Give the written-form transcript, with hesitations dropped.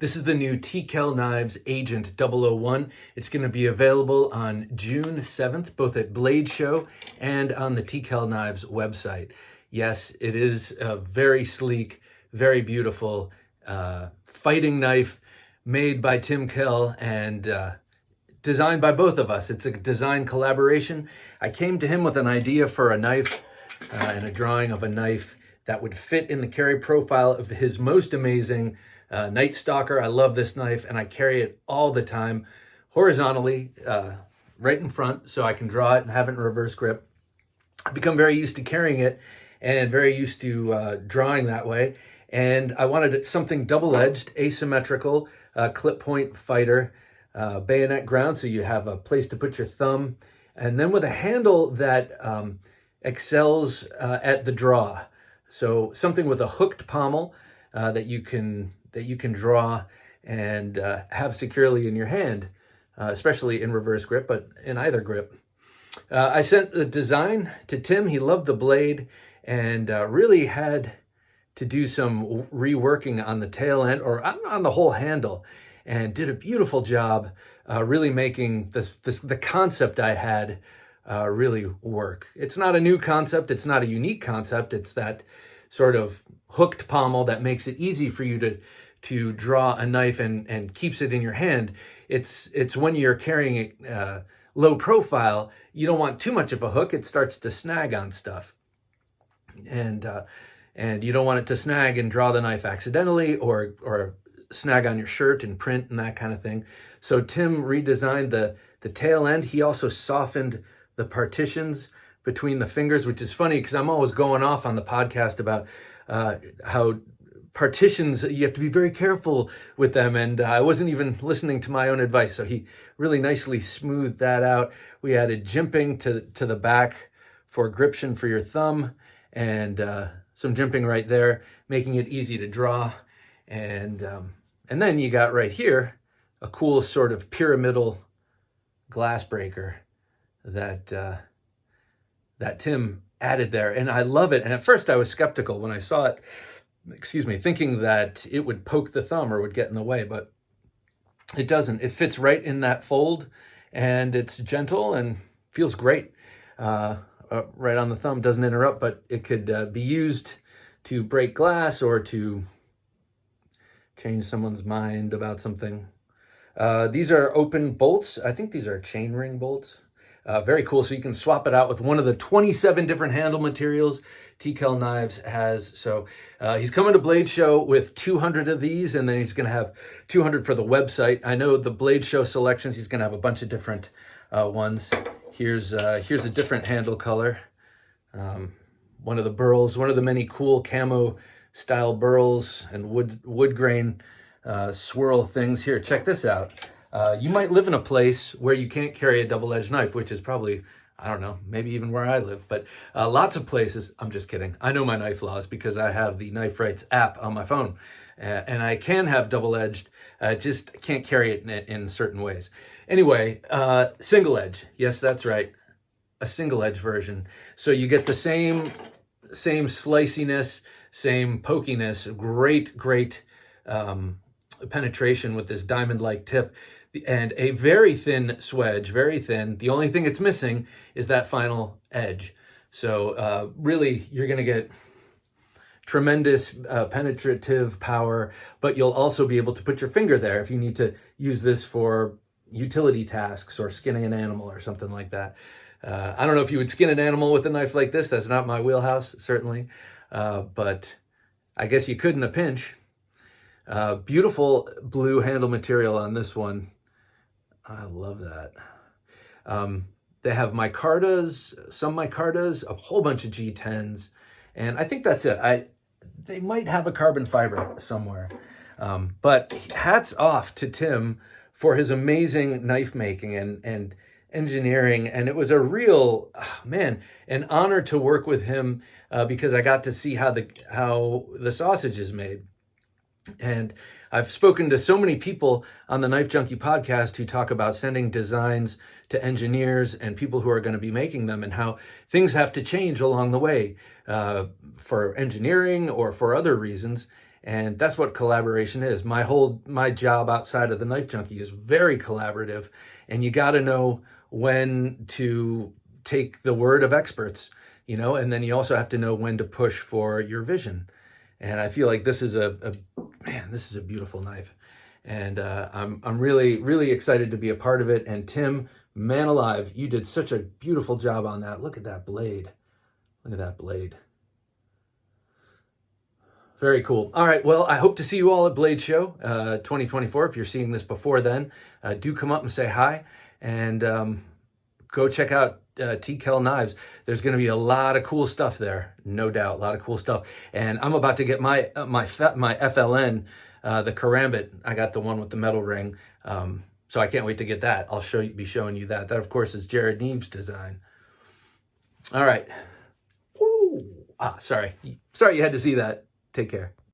This is the new T.Kell Knives Agent 001. It's going to be available on June 7th, both at Blade Show and on the T.Kell Knives website. Yes, it is a very sleek, very beautiful fighting knife made by T.Kell and designed by both of us. It's a design collaboration. I came to him with an idea for a knife and a drawing of a knife that would fit in the carry profile of his most amazing Night Stalker. I love this knife and I carry it all the time horizontally, right in front, so I can draw it and have it in reverse grip. I've become very used to carrying it and very used to drawing that way. And I wanted something double-edged, asymmetrical, clip point fighter, bayonet ground, so you have a place to put your thumb, and then with a handle that excels at the draw. So something with a hooked pommel that you can draw and have securely in your hand, especially in reverse grip, but in either grip. I sent the design to Tim. He loved the blade and really had to do some reworking on the tail end or on the whole handle, and did a beautiful job really making the concept I had really work. It's not a new concept. It's not a unique concept. It's that sort of hooked pommel that makes it easy for you to draw a knife and keeps it in your hand. It's when you're carrying it low profile, you don't want too much of a hook. It starts to snag on stuff. And you don't want it to snag and draw the knife accidentally or snag on your shirt and print and that kind of thing. So Tim redesigned the tail end. He also softened the partitions between the fingers, which is funny because I'm always going off on the podcast about how partitions, you have to be very careful with them. And I wasn't even listening to my own advice. So he really nicely smoothed that out. We added jimping to the back for gription for your thumb, and some jimping right there, making it easy to draw. And then you got right here a cool sort of pyramidal glass breaker that Tim added there, and I love it. And at first I was skeptical when I saw it, thinking that it would poke the thumb or would get in the way, but it doesn't. It fits right in that fold, and it's gentle and feels great. Right on the thumb, doesn't interrupt, but it could be used to break glass or to change someone's mind about something. These are open bolts. I think these are chain ring bolts. Very cool. So you can swap it out with one of the 27 different handle materials T.Kell Knives has. So he's coming to Blade Show with 200 of these, and then he's going to have 200 for the website. I know the Blade Show selections, he's going to have a bunch of different ones. Here's a different handle color. One of the burls, one of the many cool camo style burls and wood grain swirl things. Here, check this out. You might live in a place where you can't carry a double-edged knife, which is probably, I don't know, maybe even where I live, but lots of places. I'm just kidding. I know my knife laws because I have the Knife Rights app on my phone, and I can have double-edged, just can't carry it in certain ways. Anyway, single edge. Yes, that's right. A single edge version. So you get the same sliciness, same pokiness, great penetration with this diamond-like tip, and a very thin swedge, very thin. The only thing it's missing is that final edge. So really, you're going to get tremendous penetrative power, but you'll also be able to put your finger there if you need to use this for utility tasks or skinning an animal or something like that. I don't know if you would skin an animal with a knife like this. That's not my wheelhouse, certainly. But I guess you could in a pinch. Beautiful blue handle material on this one. I love that. They have micartas, some micartas, a whole bunch of G10s, and I think that's it. They might have a carbon fiber somewhere. But hats off to Tim for his amazing knife making and engineering. And it was a real, an honor to work with him because I got to see how the sausage is made. And I've spoken to so many people on the Knife Junkie podcast who talk about sending designs to engineers and people who are going to be making them, and how things have to change along the way for engineering or for other reasons. And that's what collaboration is. My job outside of the Knife Junkie is very collaborative, and you got to know when to take the word of experts, and then you also have to know when to push for your vision. And I feel like this is this is a beautiful knife, and I'm really, really excited to be a part of it. And Tim, man alive, you did such a beautiful job on that. Look at that blade. Look at that blade. Very cool. All right. Well, I hope to see you all at Blade Show 2024. If you're seeing this before then, do come up and say hi, and go check out T.Kell Knives. There's going to be a lot of cool stuff there, no doubt. A lot of cool stuff. And I'm about to get my FLN, the Karambit. I got the one with the metal ring, so I can't wait to get that. I'll be showing you that. That, of course, is Jared Neve's design. All right. Woo! Sorry you had to see that. Take care.